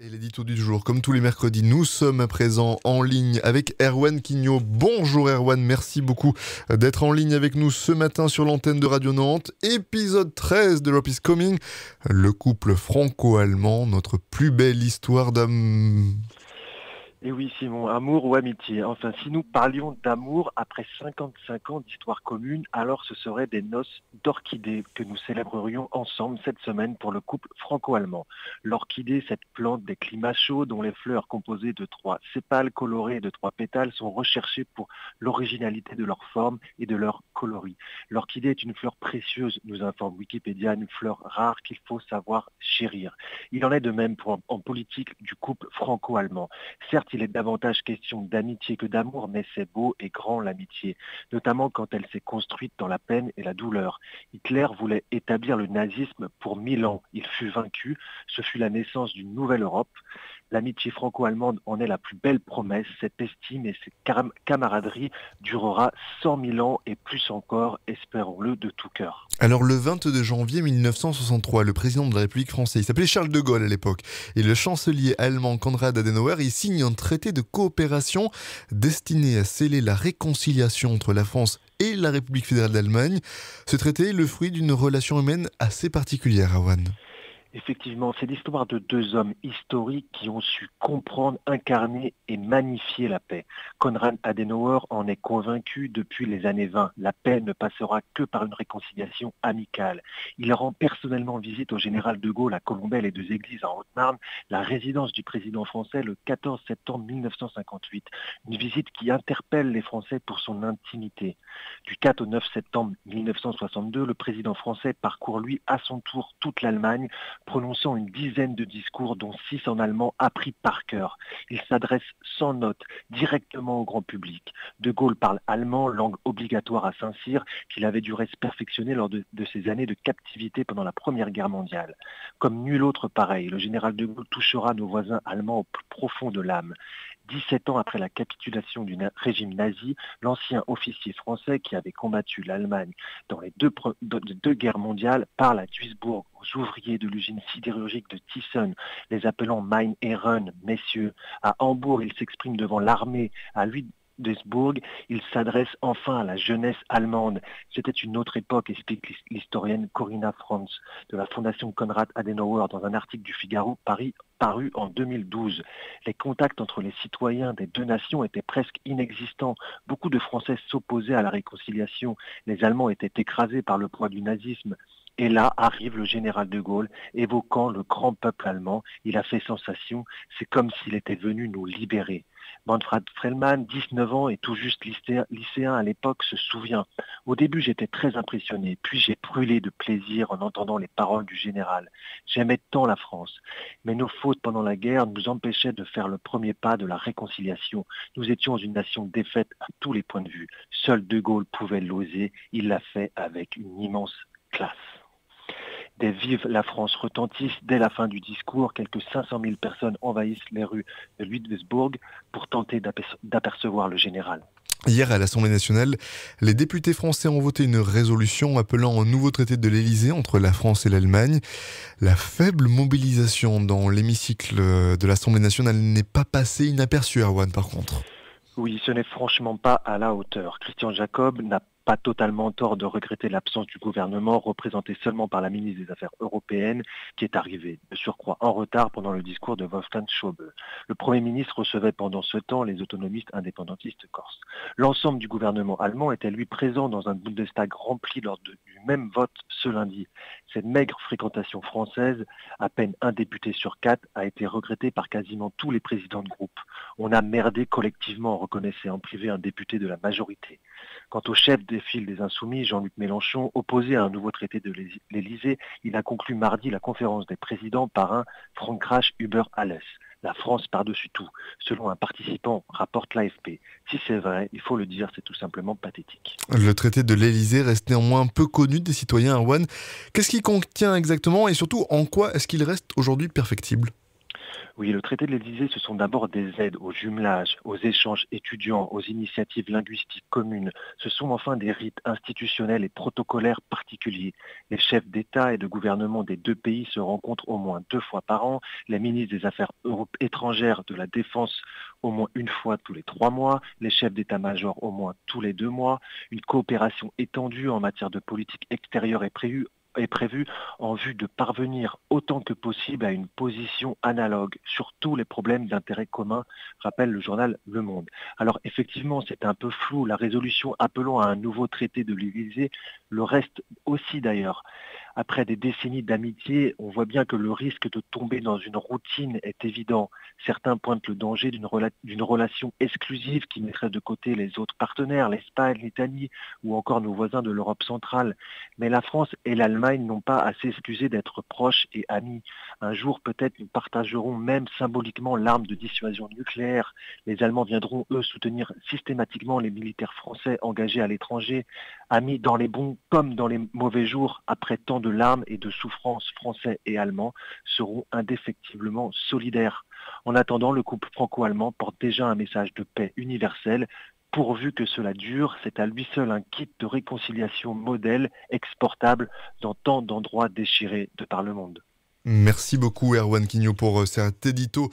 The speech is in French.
Et l'édito du jour, comme tous les mercredis, nous sommes à présent en ligne avec Erwan Quignot. Bonjour Erwan, merci beaucoup d'être en ligne avec nous ce matin sur l'antenne de Radio Nantes. Épisode 13 de Love is Coming, le couple franco-allemand, notre plus belle histoire d'âme. Et oui, Simon, amour ou amitié. Enfin, si nous parlions d'amour après 55 ans d'histoire commune, alors ce seraient des noces d'orchidées que nous célébrerions ensemble cette semaine pour le couple franco-allemand. L'orchidée, cette plante des climats chauds dont les fleurs composées de 3 sépales colorés et de 3 pétales sont recherchées pour l'originalité de leur forme et de leur coloris. L'orchidée est une fleur précieuse, nous informe Wikipédia, une fleur rare qu'il faut savoir chérir. Il en est de même en politique du couple franco-allemand. Certes, il est davantage question d'amitié que d'amour, mais c'est beau et grand l'amitié, notamment quand elle s'est construite dans la peine et la douleur. Hitler voulait établir le nazisme pour 1000 ans. Il fut vaincu. Ce fut la naissance d'une nouvelle Europe. L'amitié franco-allemande en est la plus belle promesse. Cette estime et cette camaraderie durera 100 000 ans et plus encore, espérons-le de tout cœur. Alors le 22 janvier 1963, le président de la République française, il s'appelait Charles de Gaulle à l'époque, et le chancelier allemand Konrad Adenauer, il signe un traité de coopération destiné à sceller la réconciliation entre la France et la République fédérale d'Allemagne. Ce traité est le fruit d'une relation humaine assez particulière, Erwan. Effectivement, c'est l'histoire de deux hommes historiques qui ont su comprendre, incarner et magnifier la paix. Konrad Adenauer en est convaincu depuis les années 20. La paix ne passera que par une réconciliation amicale. Il rend personnellement visite au général de Gaulle à Colombelles et deux églises en Haute-Marne, la résidence du président français le 14 septembre 1958. Une visite qui interpelle les Français pour son intimité. Du 4 au 9 septembre 1962, le président français parcourt lui à son tour toute l'Allemagne, prononçant une dizaine de discours dont 6 en allemand appris par cœur. Il s'adresse sans notes, directement au grand public. De Gaulle parle allemand, langue obligatoire à Saint-Cyr, qu'il avait dû se perfectionner lors de ses années de captivité pendant la Première Guerre mondiale. Comme nul autre pareil, le général de Gaulle touchera nos voisins allemands au plus profond de l'âme. 17 ans après la capitulation du régime nazi, l'ancien officier français qui avait combattu l'Allemagne dans les deux guerres mondiales parle à Duisbourg aux ouvriers de l'usine sidérurgique de Thyssen, les appelant Mein Herren, messieurs. À Hambourg, il s'exprime devant l'armée. À Ludwigsburg, il s'adresse enfin à la jeunesse allemande. C'était une autre époque, explique l'historienne Corinna Franz de la Fondation Konrad Adenauer dans un article du Figaro paru en 2012. Les contacts entre les citoyens des deux nations étaient presque inexistants. Beaucoup de Français s'opposaient à la réconciliation. Les Allemands étaient écrasés par le poids du nazisme. Et là arrive le général de Gaulle, évoquant le grand peuple allemand. Il a fait sensation, c'est comme s'il était venu nous libérer. Manfred Frellmann, 19 ans et tout juste lycéen à l'époque, se souvient. Au début, j'étais très impressionné, puis j'ai brûlé de plaisir en entendant les paroles du général. J'aimais tant la France, mais nos fautes pendant la guerre nous empêchaient de faire le premier pas de la réconciliation. Nous étions une nation défaite à tous les points de vue. Seul de Gaulle pouvait l'oser, il l'a fait avec une immense classe. Des vives la France retentissent dès la fin du discours. Quelques 500 000 personnes envahissent les rues de Ludwigsburg pour tenter d'apercevoir le général. Hier, à l'Assemblée nationale, les députés français ont voté une résolution appelant un nouveau traité de l'Élysée entre la France et l'Allemagne. La faible mobilisation dans l'hémicycle de l'Assemblée nationale n'est pas passée inaperçue, Erwan, par contre. Oui, ce n'est franchement pas à la hauteur. Christian Jacob n'a pas totalement tort de regretter l'absence du gouvernement, représenté seulement par la ministre des Affaires européennes, qui est arrivée de surcroît en retard pendant le discours de Wolfgang Schäuble. Le Premier ministre recevait pendant ce temps les autonomistes indépendantistes corses. L'ensemble du gouvernement allemand était lui présent dans un Bundestag rempli lors du même vote ce lundi. Cette maigre fréquentation française, à peine un député sur 4, a été regrettée par quasiment tous les présidents de groupe. On a merdé collectivement, reconnaissait en privé un député de la majorité. Quant au chef des files des Insoumis, Jean-Luc Mélenchon, opposé à un nouveau traité de l'Élysée, il a conclu mardi la conférence des présidents par un Frankreich über alles. La France par-dessus tout, selon un participant, rapporte l'AFP. Si c'est vrai, il faut le dire, c'est tout simplement pathétique. Le traité de l'Élysée reste néanmoins peu connu des citoyens, Erwan. Qu'est-ce qu'il contient exactement et surtout en quoi est-ce qu'il reste aujourd'hui perfectible ? Oui, le traité de l'Élysée, ce sont d'abord des aides au jumelage, aux échanges étudiants, aux initiatives linguistiques communes. Ce sont enfin des rites institutionnels et protocolaires particuliers. Les chefs d'État et de gouvernement des deux pays se rencontrent au moins 2 fois par an, les ministres des Affaires étrangères, de la Défense au moins 1 fois tous les 3 mois, les chefs d'état-major au moins tous les 2 mois. Une coopération étendue en matière de politique extérieure est prévue en vue de parvenir autant que possible à une position analogue sur tous les problèmes d'intérêt commun, rappelle le journal Le Monde. Alors effectivement, c'est un peu flou. La résolution appelant à un nouveau traité de l'Élysée le reste aussi d'ailleurs. Après des décennies d'amitié, on voit bien que le risque de tomber dans une routine est évident. Certains pointent le danger d'une relation exclusive qui mettrait de côté les autres partenaires, l'Espagne, l'Italie ou encore nos voisins de l'Europe centrale. Mais la France et l'Allemagne n'ont pas à s'excuser d'être proches et amis. Un jour, peut-être, nous partagerons même symboliquement l'arme de dissuasion nucléaire. Les Allemands viendront, eux, soutenir systématiquement les militaires français engagés à l'étranger. Amis dans les bons comme dans les mauvais jours, après tant de larmes et de souffrances, Français et Allemands seront indéfectiblement solidaires. En attendant, le couple franco-allemand porte déjà un message de paix universelle. Pourvu que cela dure, c'est à lui seul un kit de réconciliation modèle exportable dans tant d'endroits déchirés de par le monde. Merci beaucoup Erwan Quignot pour cet édito.